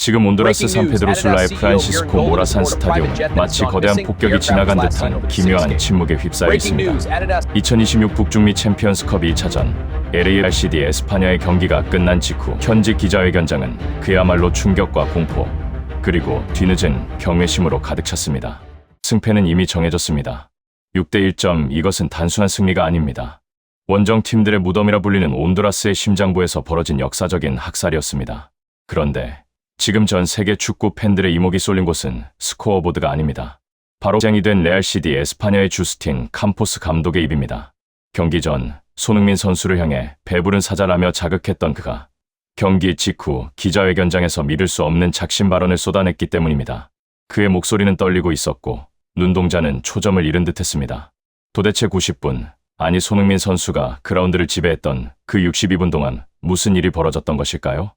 지금 온두라스 산페드로술라의 프란시스코 모라산 스타디움은 마치 거대한 폭격이 지나간 듯한 기묘한 침묵에 휩싸여 있습니다. 2026 북중미 챔피언스컵 1차전 LARCD 에스파냐의 경기가 끝난 직후 현지 기자회견장은 그야말로 충격과 공포, 그리고 뒤늦은 경외심으로 가득 찼습니다. 승패는 이미 정해졌습니다. 6대1점, 이것은 단순한 승리가 아닙니다. 원정 팀들의 무덤이라 불리는 온두라스의 심장부에서 벌어진 역사적인 학살이었습니다. 그런데 지금 전 세계 축구 팬들의 이목이 쏠린 곳은 스코어보드가 아닙니다. 바로 쟁이 된 레알CD 에스파냐의 주스틴 캠포스 감독의 입입니다. 경기 전 손흥민 선수를 향해 배부른 사자라며 자극했던 그가 경기 직후 기자회견장에서 믿을 수 없는 작심 발언을 쏟아냈기 때문입니다. 그의 목소리는 떨리고 있었고 눈동자는 초점을 잃은 듯했습니다. 도대체 90분, 아니 손흥민 선수가 그라운드를 지배했던 그 62분 동안 무슨 일이 벌어졌던 것일까요?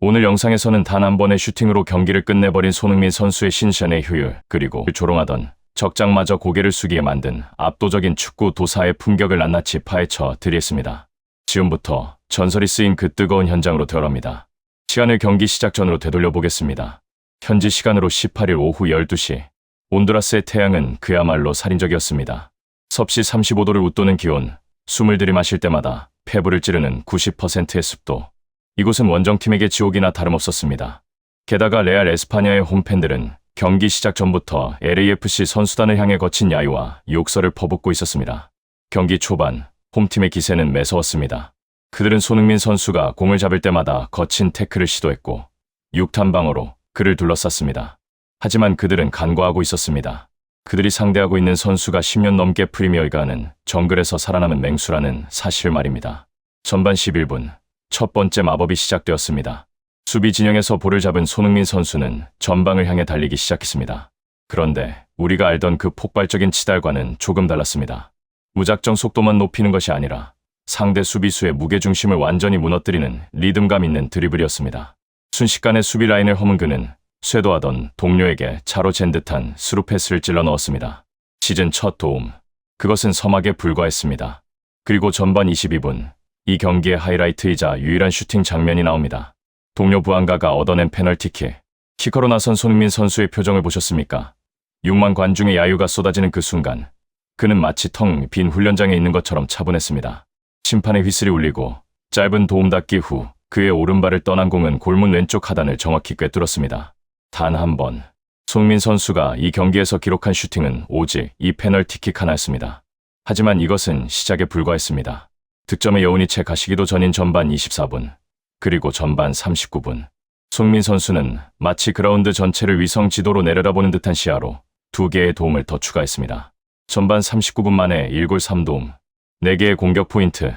오늘 영상에서는 단 한 번의 슈팅으로 경기를 끝내버린 손흥민 선수의 신션의 효율, 그리고 조롱하던 적장마저 고개를 숙이게 만든 압도적인 축구 도사의 품격을 낱낱이 파헤쳐 드리겠습니다. 지금부터 전설이 쓰인 그 뜨거운 현장으로 들어갑니다. 시간을 경기 시작 전으로 되돌려보겠습니다. 현지 시간으로 18일 오후 12시, 온두라스의 태양은 그야말로 살인적이었습니다. 섭씨 35도를 웃도는 기온, 숨을 들이마실 때마다 폐부를 찌르는 90%의 습도. 이곳은 원정팀에게 지옥이나 다름없었습니다. 게다가 레알 에스파냐의 홈팬들은 경기 시작 전부터 LAFC 선수단을 향해 거친 야유와 욕설을 퍼붓고 있었습니다. 경기 초반, 홈팀의 기세는 매서웠습니다. 그들은 손흥민 선수가 공을 잡을 때마다 거친 태클을 시도했고 6탄 방어로 그를 둘러쌌습니다. 하지만 그들은 간과하고 있었습니다. 그들이 상대하고 있는 선수가 10년 넘게 프리미어리그 하는 정글에서 살아남은 맹수라는 사실 말입니다. 전반 11분, 첫 번째 마법이 시작되었습니다. 수비 진영에서 볼을 잡은 손흥민 선수는 전방을 향해 달리기 시작했습니다. 그런데 우리가 알던 그 폭발적인 치달과는 조금 달랐습니다. 무작정 속도만 높이는 것이 아니라 상대 수비수의 무게중심을 완전히 무너뜨리는 리듬감 있는 드리블이었습니다. 순식간에 수비 라인을 허문 그는 쇄도하던 동료에게 차로 잰 듯한 스루 패스를 찔러 넣었습니다. 시즌 첫 도움, 그것은 서막에 불과했습니다. 그리고 전반 22분, 이 경기의 하이라이트이자 유일한 슈팅 장면이 나옵니다. 동료 부안가가 얻어낸 페널티킥. 키커로 나선 손흥민 선수의 표정을 보셨습니까? 6만 관중의 야유가 쏟아지는 그 순간, 그는 마치 텅 빈 훈련장에 있는 것처럼 차분했습니다. 심판의 휘슬이 울리고 짧은 도움 닫기 후 그의 오른발을 떠난 공은 골문 왼쪽 하단을 정확히 꿰뚫었습니다. 단 한 번, 손흥민 선수가 이 경기에서 기록한 슈팅은 오직 이 페널티킥 하나였습니다. 하지만 이것은 시작에 불과했습니다. 득점의 여운이 채 가시기도 전인 전반 24분, 그리고 전반 39분. 손흥민 선수는 마치 그라운드 전체를 위성 지도로 내려다보는 듯한 시야로 2개의 도움을 더 추가했습니다. 전반 39분 만에 1골 3도움, 4개의 공격 포인트.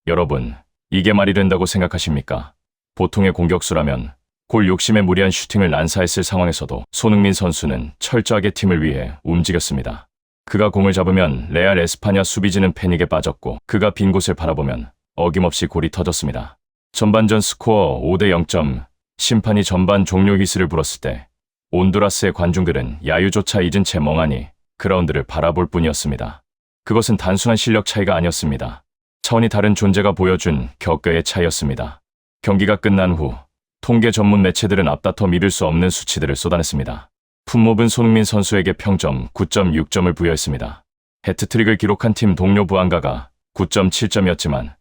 여러분, 이게 말이 된다고 생각하십니까? 보통의 공격수라면 골 욕심에 무리한 슈팅을 난사했을 상황에서도 손흥민 선수는 철저하게 팀을 위해 움직였습니다. 그가 공을 잡으면 레알 에스파냐 수비진은 패닉에 빠졌고 그가 빈 곳을 바라보면 어김없이 골이 터졌습니다. 전반전 스코어 5대 0점, 심판이 전반 종료 휘슬을 불었을 때 온두라스의 관중들은 야유조차 잊은 채 멍하니 그라운드를 바라볼 뿐이었습니다. 그것은 단순한 실력 차이가 아니었습니다. 차원이 다른 존재가 보여준 격의 차이였습니다. 경기가 끝난 후 통계 전문 매체들은 앞다퉈 믿을 수 없는 수치들을 쏟아냈습니다. 품목은 손흥민 선수에게 평점 9.6점을 부여했습니다. 해트트릭을 기록한 팀 동료 부안가가 9.7점이었지만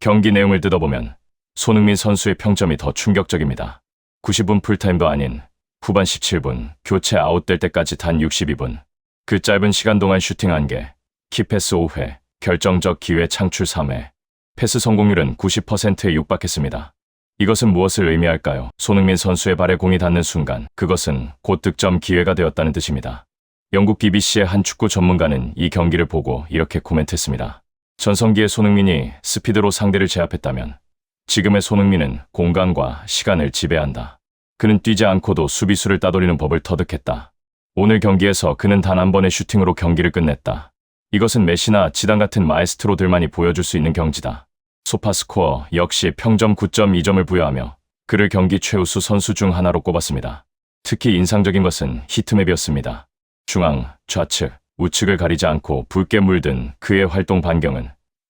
경기 내용을 뜯어보면 손흥민 선수의 평점이 더 충격적입니다. 90분 풀타임도 아닌 후반 17분, 교체 아웃될 때까지 단 62분. 그 짧은 시간 동안 슈팅 1개, 키패스 5회, 결정적 기회 창출 3회, 패스 성공률은 90%에 육박했습니다. 이것은 무엇을 의미할까요? 손흥민 선수의 발에 공이 닿는 순간 그것은 곧 득점 기회가 되었다는 뜻입니다. 영국 BBC의 한 축구 전문가는 이 경기를 보고 이렇게 코멘트했습니다. 전성기의 손흥민이 스피드로 상대를 제압했다면 지금의 손흥민은 공간과 시간을 지배한다. 그는 뛰지 않고도 수비수를 따돌리는 법을 터득했다. 오늘 경기에서 그는 단 한 번의 슈팅으로 경기를 끝냈다. 이것은 메시나 지단 같은 마에스트로들만이 보여줄 수 있는 경지다. 소파스코어 역시 평점 9.2점을 부여하며 그를 경기 최우수 선수 중 하나로 꼽았습니다. 특히 인상적인 것은 히트맵이었습니다. 중앙, 좌측, 우측을 가리지 않고 붉게 물든 그의 활동 반경은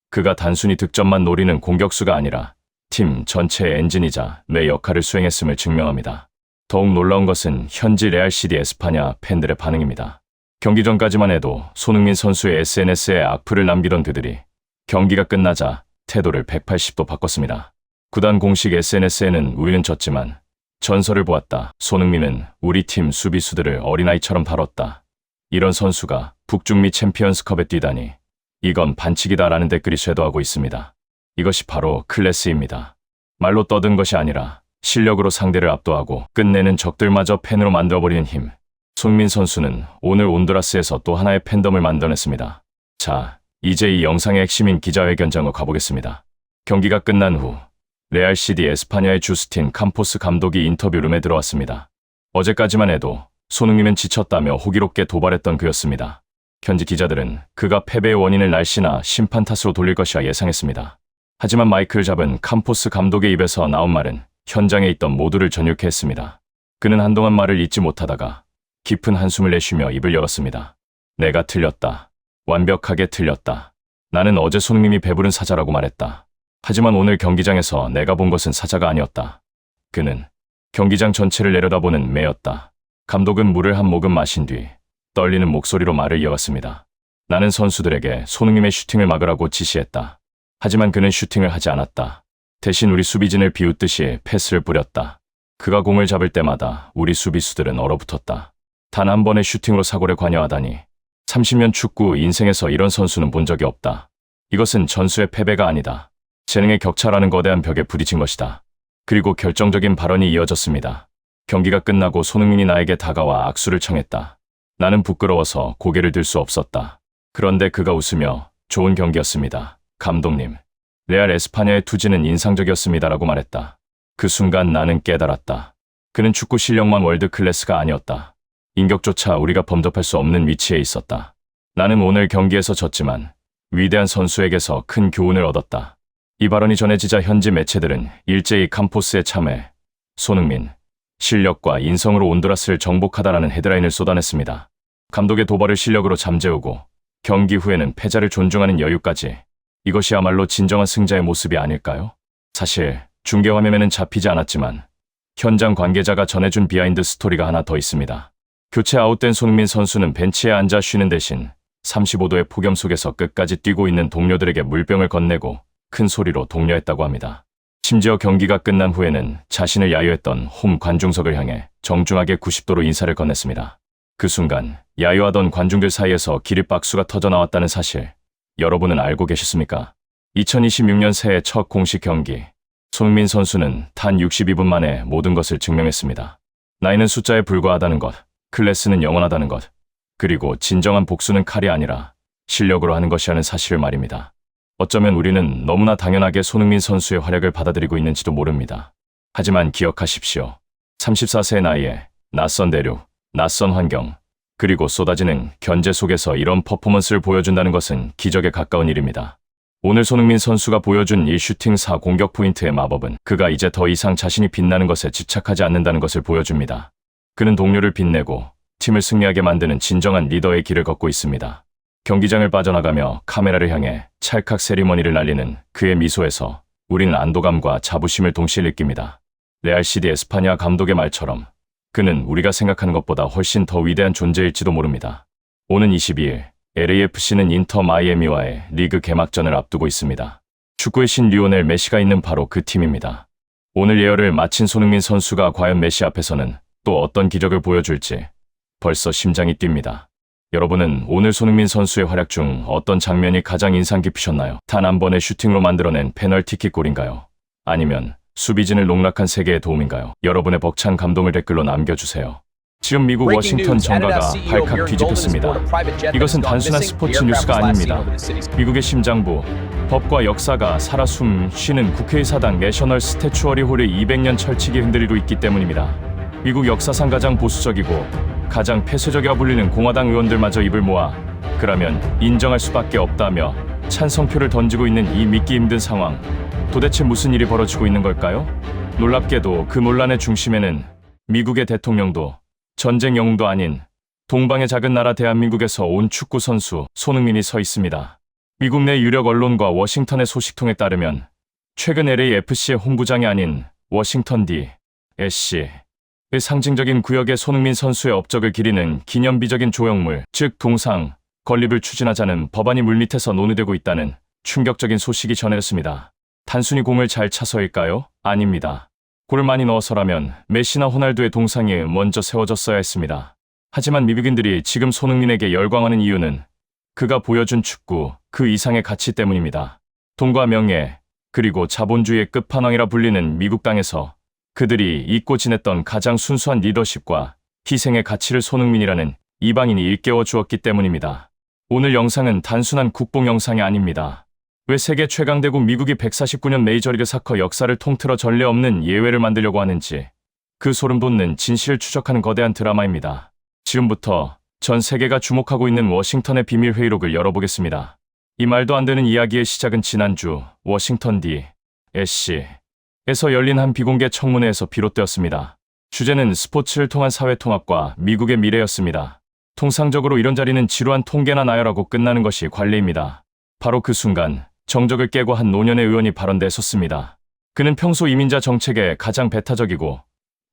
그가 단순히 득점만 노리는 공격수가 아니라 팀 전체의 엔진이자 뇌 역할을 수행했음을 증명합니다. 더욱 놀라운 것은 현지 레알 CD 에스파냐 팬들의 반응입니다. 경기 전까지만 해도 손흥민 선수의 SNS에 악플을 남기던 그들이 경기가 끝나자 태도를 180도 바꿨습니다. 구단 공식 SNS에는 우리는 졌지만 전설을 보았다. 손흥민은 우리 팀 수비수들을 어린아이처럼 다뤘다. 이런 선수가 북중미 챔피언스컵에 뛰다니 이건 반칙이다라는 댓글이 쇄도하고 있습니다. 이것이 바로 클래스입니다. 말로 떠든 것이 아니라 실력으로 상대를 압도하고 끝내는 적들마저 팬으로 만들어버리는 힘. 손흥민 선수는 오늘 온두라스에서 또 하나의 팬덤을 만들어냈습니다. 자, 이제 이 영상의 핵심인 기자회견장으로 가보겠습니다. 경기가 끝난 후 레알 CD 에스파냐의 주스틴 캄포스 감독이 인터뷰룸에 들어왔습니다. 어제까지만 해도 손흥민은 지쳤다며 호기롭게 도발했던 그였습니다. 현지 기자들은 그가 패배의 원인을 날씨나 심판 탓으로 돌릴 것이라 예상했습니다. 하지만 마이크를 잡은 캄포스 감독의 입에서 나온 말은 현장에 있던 모두를 전율케 했습니다. 그는 한동안 말을 잇지 못하다가 깊은 한숨을 내쉬며 입을 열었습니다. 내가 틀렸다. 완벽하게 틀렸다. 나는 어제 손흥민이 배부른 사자라고 말했다. 하지만 오늘 경기장에서 내가 본 것은 사자가 아니었다. 그는 경기장 전체를 내려다보는 매였다. 감독은 물을 한 모금 마신 뒤 떨리는 목소리로 말을 이어갔습니다. 나는 선수들에게 손흥민의 슈팅을 막으라고 지시했다. 하지만 그는 슈팅을 하지 않았다. 대신 우리 수비진을 비웃듯이 패스를 뿌렸다. 그가 공을 잡을 때마다 우리 수비수들은 얼어붙었다. 단 한 번의 슈팅으로 사고를 관여하다니. 30년 축구 인생에서 이런 선수는 본 적이 없다. 이것은 전수의 패배가 아니다. 재능의 격차라는 거대한 벽에 부딪힌 것이다. 그리고 결정적인 발언이 이어졌습니다. 경기가 끝나고 손흥민이 나에게 다가와 악수를 청했다. 나는 부끄러워서 고개를 들 수 없었다. 그런데 그가 웃으며 좋은 경기였습니다. 감독님, 레알 에스파냐의 투지는 인상적이었습니다라고 말했다. 그 순간 나는 깨달았다. 그는 축구 실력만 월드클래스가 아니었다. 인격조차 우리가 범접할 수 없는 위치에 있었다. 나는 오늘 경기에서 졌지만 위대한 선수에게서 큰 교훈을 얻었다. 이 발언이 전해지자 현지 매체들은 일제히 캄포스에 참회, 손흥민, 실력과 인성으로 온두라스를 정복하다라는 헤드라인을 쏟아냈습니다. 감독의 도발을 실력으로 잠재우고 경기 후에는 패자를 존중하는 여유까지. 이것이야말로 진정한 승자의 모습이 아닐까요? 사실 중계화면에는 잡히지 않았지만 현장 관계자가 전해준 비하인드 스토리가 하나 더 있습니다. 교체 아웃된 손흥민 선수는 벤치에 앉아 쉬는 대신 35도의 폭염 속에서 끝까지 뛰고 있는 동료들에게 물병을 건네고 큰 소리로 독려했다고 합니다. 심지어 경기가 끝난 후에는 자신을 야유했던 홈 관중석을 향해 정중하게 90도로 인사를 건넸습니다. 그 순간 야유하던 관중들 사이에서 기립박수가 터져나왔다는 사실, 여러분은 알고 계셨습니까? 2026년 새해 첫 공식 경기, 손흥민 선수는 단 62분 만에 모든 것을 증명했습니다. 나이는 숫자에 불과하다는 것, 클래스는 영원하다는 것, 그리고 진정한 복수는 칼이 아니라 실력으로 하는 것이라는 사실을 말입니다. 어쩌면 우리는 너무나 당연하게 손흥민 선수의 활약을 받아들이고 있는지도 모릅니다. 하지만 기억하십시오. 34세의 나이에 낯선 대륙, 낯선 환경, 그리고 쏟아지는 견제 속에서 이런 퍼포먼스를 보여준다는 것은 기적에 가까운 일입니다. 오늘 손흥민 선수가 보여준 이 슈팅 4 공격 포인트의 마법은 그가 이제 더 이상 자신이 빛나는 것에 집착하지 않는다는 것을 보여줍니다. 그는 동료를 빛내고 팀을 승리하게 만드는 진정한 리더의 길을 걷고 있습니다. 경기장을 빠져나가며 카메라를 향해 찰칵 세리머니를 날리는 그의 미소에서 우리는 안도감과 자부심을 동시에 느낍니다. 레알 CD 에스파냐 감독의 말처럼 그는 우리가 생각하는 것보다 훨씬 더 위대한 존재일지도 모릅니다. 오는 22일 LAFC는 인터 마이애미와의 리그 개막전을 앞두고 있습니다. 축구의 신 리오넬 메시가 있는 바로 그 팀입니다. 오늘 예열을 마친 손흥민 선수가 과연 메시 앞에서는 또 어떤 기적을 보여줄지 벌써 심장이 뜁니다. 여러분은 오늘 손흥민 선수의 활약 중 어떤 장면이 가장 인상 깊으셨나요? 단 한 번의 슈팅으로 만들어낸 페널티킥 골인가요? 아니면 수비진을 농락한 세계의 도움인가요? 여러분의 벅찬 감동을 댓글로 남겨주세요. 지금 미국 워싱턴 정가가 발칵 뒤집혔습니다. 이것은 단순한 스포츠 뉴스가 아닙니다. 미국의 심장부, 법과 역사가 살아 숨 쉬는 국회의사당 내셔널 스태추어리 홀의 200년 철칙이 흔들리고 있기 때문입니다. 미국 역사상 가장 보수적이고 가장 폐쇄적이라 불리는 공화당 의원들마저 입을 모아 그러면 인정할 수밖에 없다며 찬성표를 던지고 있는 이 믿기 힘든 상황. 도대체 무슨 일이 벌어지고 있는 걸까요? 놀랍게도 그 논란의 중심에는 미국의 대통령도 전쟁 영웅도 아닌 동방의 작은 나라 대한민국에서 온 축구 선수 손흥민이 서 있습니다. 미국 내 유력 언론과 워싱턴의 소식통에 따르면 최근 LAFC의 홍구장이 아닌 워싱턴 D.C. 의 상징적인 구역에 손흥민 선수의 업적을 기리는 기념비적인 조형물, 즉 동상 건립을 추진하자는 법안이 물밑에서 논의되고 있다는 충격적인 소식이 전해졌습니다. 단순히 공을 잘 차서일까요? 아닙니다. 골을 많이 넣어서라면 메시나 호날두의 동상이 먼저 세워졌어야 했습니다. 하지만 미국인들이 지금 손흥민에게 열광하는 이유는 그가 보여준 축구 그 이상의 가치 때문입니다. 돈과 명예, 그리고 자본주의의 끝판왕이라 불리는 미국 땅에서 그들이 잊고 지냈던 가장 순수한 리더십과 희생의 가치를 손흥민이라는 이방인이 일깨워 주었기 때문입니다. 오늘 영상은 단순한 국뽕 영상이 아닙니다. 왜 세계 최강대국 미국이 149년 메이저리그 사커 역사를 통틀어 전례 없는 예외를 만들려고 하는지 그 소름 돋는 진실을 추적하는 거대한 드라마입니다. 지금부터 전 세계가 주목하고 있는 워싱턴의 비밀 회의록을 열어보겠습니다. 이 말도 안 되는 이야기의 시작은 지난주 워싱턴 D.C.에서 열린 한 비공개 청문회에서 비롯되었습니다. 주제는 스포츠를 통한 사회통합과 미국의 미래였습니다. 통상적으로 이런 자리는 지루한 통계나 나열하고 끝나는 것이 관례입니다. 바로 그 순간 정적을 깨고 한 노년의 의원이 발언대에 섰습니다. 그는 평소 이민자 정책에 가장 배타적이고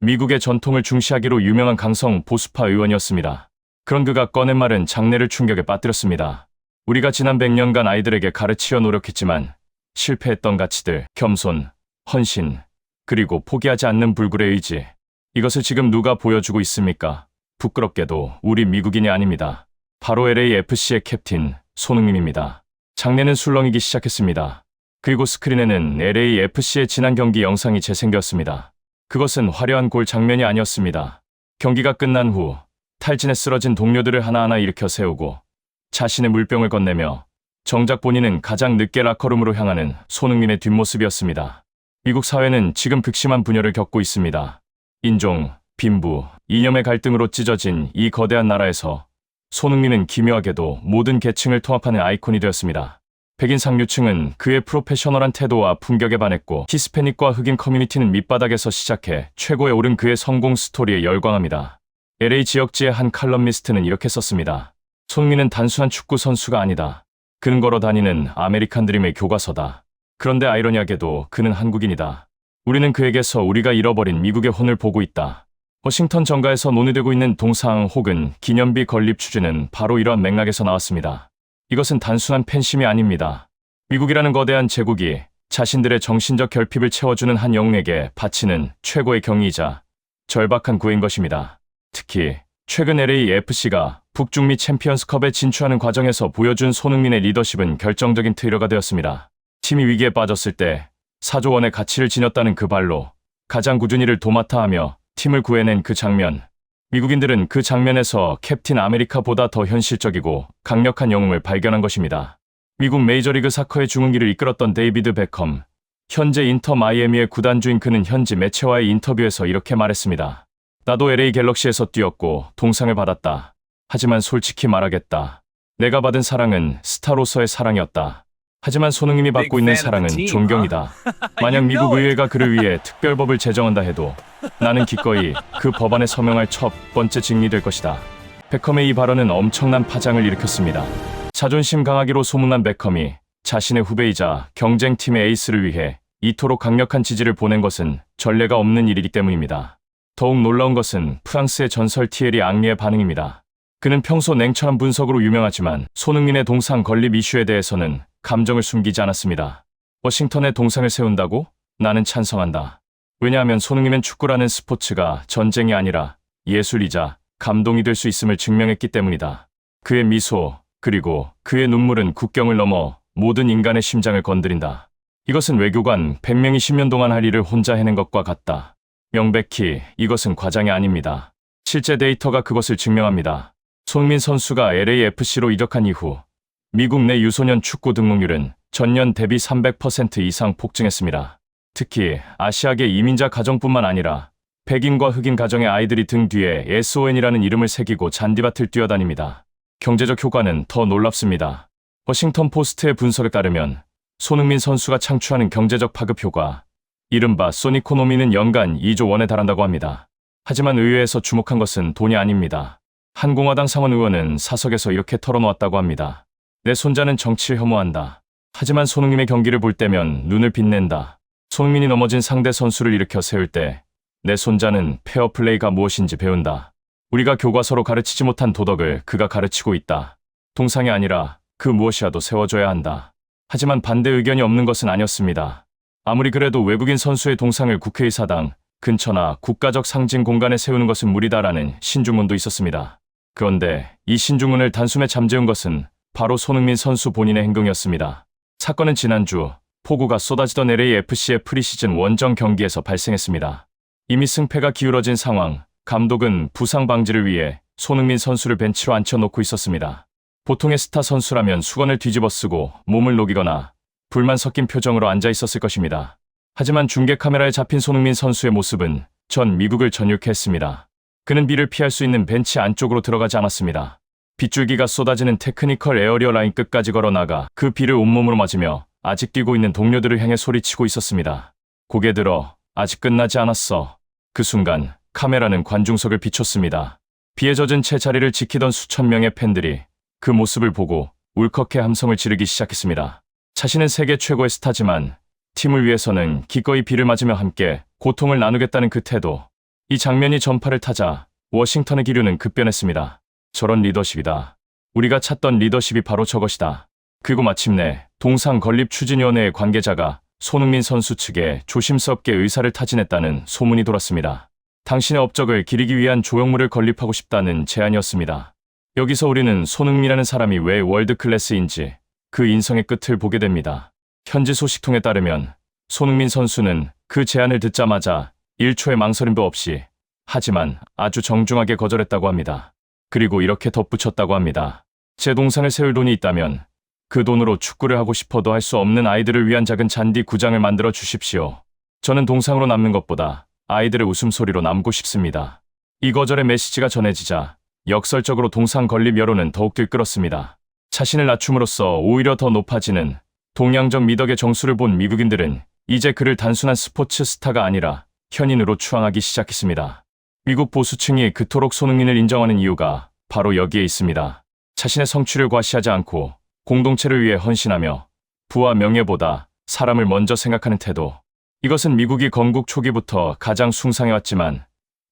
미국의 전통을 중시하기로 유명한 강성 보수파 의원이었습니다. 그런 그가 꺼낸 말은 장내를 충격에 빠뜨렸습니다. 우리가 지난 100년간 아이들에게 가르치려 노력했지만 실패했던 가치들, 겸손, 헌신, 그리고 포기하지 않는 불굴의 의지. 이것을 지금 누가 보여주고 있습니까? 부끄럽게도 우리 미국인이 아닙니다. 바로 LAFC의 캡틴 손흥민입니다. 장내는 술렁이기 시작했습니다. 그리고 스크린에는 LAFC의 지난 경기 영상이 재생되었습니다. 그것은 화려한 골 장면이 아니었습니다. 경기가 끝난 후 탈진에 쓰러진 동료들을 하나하나 일으켜 세우고 자신의 물병을 건네며 정작 본인은 가장 늦게 라커룸으로 향하는 손흥민의 뒷모습이었습니다. 미국 사회는 지금 극심한 분열을 겪고 있습니다. 인종, 빈부, 이념의 갈등으로 찢어진 이 거대한 나라에서 손흥민은 기묘하게도 모든 계층을 통합하는 아이콘이 되었습니다. 백인 상류층은 그의 프로페셔널한 태도와 품격에 반했고 히스패닉과 흑인 커뮤니티는 밑바닥에서 시작해 최고에 오른 그의 성공 스토리에 열광합니다. LA 지역지의 한 칼럼니스트는 이렇게 썼습니다. 손흥민은 단순한 축구 선수가 아니다. 그는 걸어 다니는 아메리칸 드림의 교과서다. 그런데 아이러니하게도 그는 한국인이다. 우리는 그에게서 우리가 잃어버린 미국의 혼을 보고 있다. 워싱턴 정가에서 논의되고 있는 동상 혹은 기념비 건립 추진은 바로 이러한 맥락에서 나왔습니다. 이것은 단순한 팬심이 아닙니다. 미국이라는 거대한 제국이 자신들의 정신적 결핍을 채워주는 한 영웅에게 바치는 최고의 경의이자 절박한 구애인 것입니다. 특히 최근 LAFC가 북중미 챔피언스컵에 진출하는 과정에서 보여준 손흥민의 리더십은 결정적인 트리거가 되었습니다. 팀이 위기에 빠졌을 때 4조 원의 가치를 지녔다는 그 발로 가장 꾸준히 이를 도맡아 하며 팀을 구해낸 그 장면. 미국인들은 그 장면에서 캡틴 아메리카보다 더 현실적이고 강력한 영웅을 발견한 것입니다. 미국 메이저리그 사커의 중흥기를 이끌었던 데이비드 베컴. 현재 인터 마이애미의 구단주인 그는 현지 매체와의 인터뷰에서 이렇게 말했습니다. 나도 LA 갤럭시에서 뛰었고 동상을 받았다. 하지만 솔직히 말하겠다. 내가 받은 사랑은 스타로서의 사랑이었다. 하지만 손흥민이 받고 있는 사랑은 존경이다. 만약 미국 의회가 그를 위해 특별법을 제정한다 해도 나는 기꺼이 그 법안에 서명할 첫 번째 증인이 될 것이다. 베컴의 이 발언은 엄청난 파장을 일으켰습니다. 자존심 강하기로 소문난 베컴이 자신의 후배이자 경쟁팀의 에이스를 위해 이토록 강력한 지지를 보낸 것은 전례가 없는 일이기 때문입니다. 더욱 놀라운 것은 프랑스의 전설 티에리 앙리의 반응입니다. 그는 평소 냉철한 분석으로 유명하지만 손흥민의 동상 건립 이슈에 대해서는 감정을 숨기지 않았습니다. 워싱턴에 동상을 세운다고? 나는 찬성한다. 왜냐하면 손흥민은 축구라는 스포츠가 전쟁이 아니라 예술이자 감동이 될 수 있음을 증명했기 때문이다. 그의 미소, 그리고 그의 눈물은 국경을 넘어 모든 인간의 심장을 건드린다. 이것은 외교관 100명이 10년 동안 할 일을 혼자 해낸 것과 같다. 명백히 이것은 과장이 아닙니다. 실제 데이터가 그것을 증명합니다. 손흥민 선수가 LAFC로 이적한 이후 미국 내 유소년 축구 등록률은 전년 대비 300% 이상 폭증했습니다. 특히 아시아계 이민자 가정뿐만 아니라 백인과 흑인 가정의 아이들이 등 뒤에 SON이라는 이름을 새기고 잔디밭을 뛰어다닙니다. 경제적 효과는 더 놀랍습니다. 워싱턴 포스트의 분석에 따르면 손흥민 선수가 창출하는 경제적 파급 효과, 이른바 소니코노미는 연간 2조 원에 달한다고 합니다. 하지만 의회에서 주목한 것은 돈이 아닙니다. 한 공화당 상원 의원은 사석에서 이렇게 털어놓았다고 합니다. 내 손자는 정치를 혐오한다. 하지만 손흥민의 경기를 볼 때면 눈을 빛낸다. 손흥민이 넘어진 상대 선수를 일으켜 세울 때 내 손자는 페어플레이가 무엇인지 배운다. 우리가 교과서로 가르치지 못한 도덕을 그가 가르치고 있다. 동상이 아니라 그 무엇이라도 세워줘야 한다. 하지만 반대 의견이 없는 것은 아니었습니다. 아무리 그래도 외국인 선수의 동상을 국회의사당 근처나 국가적 상징 공간에 세우는 것은 무리다라는 신중문도 있었습니다. 그런데 이 신중문을 단숨에 잠재운 것은 바로 손흥민 선수 본인의 행동이었습니다. 사건은 지난주 폭우가 쏟아지던 LAFC의 프리시즌 원정 경기에서 발생했습니다. 이미 승패가 기울어진 상황, 감독은 부상 방지를 위해 손흥민 선수를 벤치로 앉혀놓고 있었습니다. 보통의 스타 선수라면 수건을 뒤집어 쓰고 몸을 녹이거나 불만 섞인 표정으로 앉아 있었을 것입니다. 하지만 중계 카메라에 잡힌 손흥민 선수의 모습은 전 미국을 전율케 했습니다. 그는 비를 피할 수 있는 벤치 안쪽으로 들어가지 않았습니다. 빗줄기가 쏟아지는 테크니컬 에어리어 라인 끝까지 걸어나가 그 비를 온몸으로 맞으며 아직 뛰고 있는 동료들을 향해 소리치고 있었습니다. 고개 들어, 아직 끝나지 않았어. 그 순간 카메라는 관중석을 비췄습니다. 비에 젖은 채 자리를 지키던 수천 명의 팬들이 그 모습을 보고 울컥해 함성을 지르기 시작했습니다. 자신은 세계 최고의 스타지만 팀을 위해서는 기꺼이 비를 맞으며 함께 고통을 나누겠다는 그 태도. 이 장면이 전파를 타자 워싱턴의 기류는 급변했습니다. 저런 리더십이다. 우리가 찾던 리더십이 바로 저것이다. 그리고 마침내 동상건립추진위원회의 관계자가 손흥민 선수 측에 조심스럽게 의사를 타진했다는 소문이 돌았습니다. 당신의 업적을 기리기 위한 조형물을 건립하고 싶다는 제안이었습니다. 여기서 우리는 손흥민이라는 사람이 왜 월드클래스인지 그 인성의 끝을 보게 됩니다. 현지 소식통에 따르면 손흥민 선수는 그 제안을 듣자마자 1초의 망설임도 없이 하지만 아주 정중하게 거절했다고 합니다. 그리고 이렇게 덧붙였다고 합니다. 제 동상을 세울 돈이 있다면 그 돈으로 축구를 하고 싶어도 할 수 없는 아이들을 위한 작은 잔디 구장을 만들어 주십시오. 저는 동상으로 남는 것보다 아이들의 웃음소리로 남고 싶습니다. 이 거절의 메시지가 전해지자 역설적으로 동상 건립 여론은 더욱 들끓었습니다. 자신을 낮춤으로써 오히려 더 높아지는 동양적 미덕의 정수를 본 미국인들은 이제 그를 단순한 스포츠 스타가 아니라 현인으로 추앙하기 시작했습니다. 미국 보수층이 그토록 손흥민을 인정하는 이유가 바로 여기에 있습니다. 자신의 성취를 과시하지 않고 공동체를 위해 헌신하며 부와 명예보다 사람을 먼저 생각하는 태도. 이것은 미국이 건국 초기부터 가장 숭상해왔지만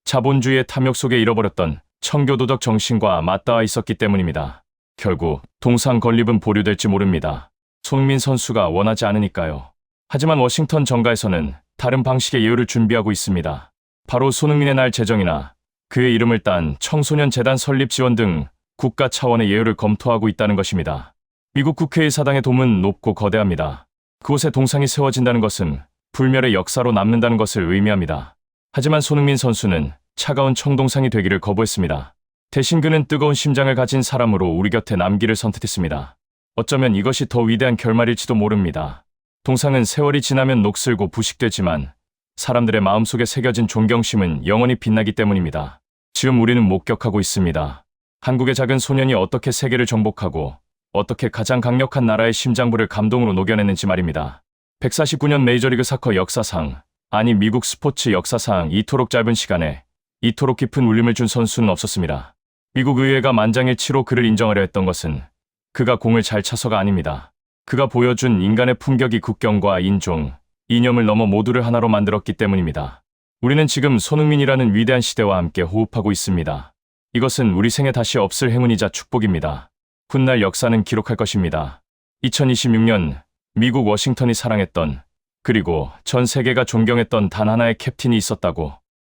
자본주의의 탐욕 속에 잃어버렸던 청교도적 정신과 맞닿아 있었기 때문입니다. 결국 동상 건립은 보류될지 모릅니다. 손흥민 선수가 원하지 않으니까요. 하지만 워싱턴 정가에서는 다른 방식의 예우를 준비하고 있습니다. 바로 손흥민의 날 제정이나 그의 이름을 딴 청소년 재단 설립 지원 등 국가 차원의 예우를 검토하고 있다는 것입니다. 미국 국회의 사당의 도움은 높고 거대합니다. 그곳에 동상이 세워진다는 것은 불멸의 역사로 남는다는 것을 의미합니다. 하지만 손흥민 선수는 차가운 청동상이 되기를 거부했습니다. 대신 그는 뜨거운 심장을 가진 사람으로 우리 곁에 남기를 선택했습니다. 어쩌면 이것이 더 위대한 결말일지도 모릅니다. 동상은 세월이 지나면 녹슬고 부식되지만 사람들의 마음속에 새겨진 존경심은 영원히 빛나기 때문입니다. 지금 우리는 목격하고 있습니다. 한국의 작은 소년이 어떻게 세계를 정복하고 어떻게 가장 강력한 나라의 심장부를 감동으로 녹여냈는지 말입니다. 149년 메이저리그 사커 역사상, 아니 미국 스포츠 역사상 이토록 짧은 시간에 이토록 깊은 울림을 준 선수는 없었습니다. 미국 의회가 만장일치로 그를 인정하려 했던 것은 그가 공을 잘 차서가 아닙니다. 그가 보여준 인간의 품격이 국경과 인종, 이념을 넘어 모두를 하나로 만들었기 때문입니다. 우리는 지금 손흥민이라는 위대한 시대와 함께 호흡하고 있습니다. 이것은 우리 생에 다시 없을 행운이자 축복입니다. 훗날 역사는 기록할 것입니다. 2026년 미국 워싱턴이 사랑했던 그리고 전 세계가 존경했던 단 하나의 캡틴이 있었다고.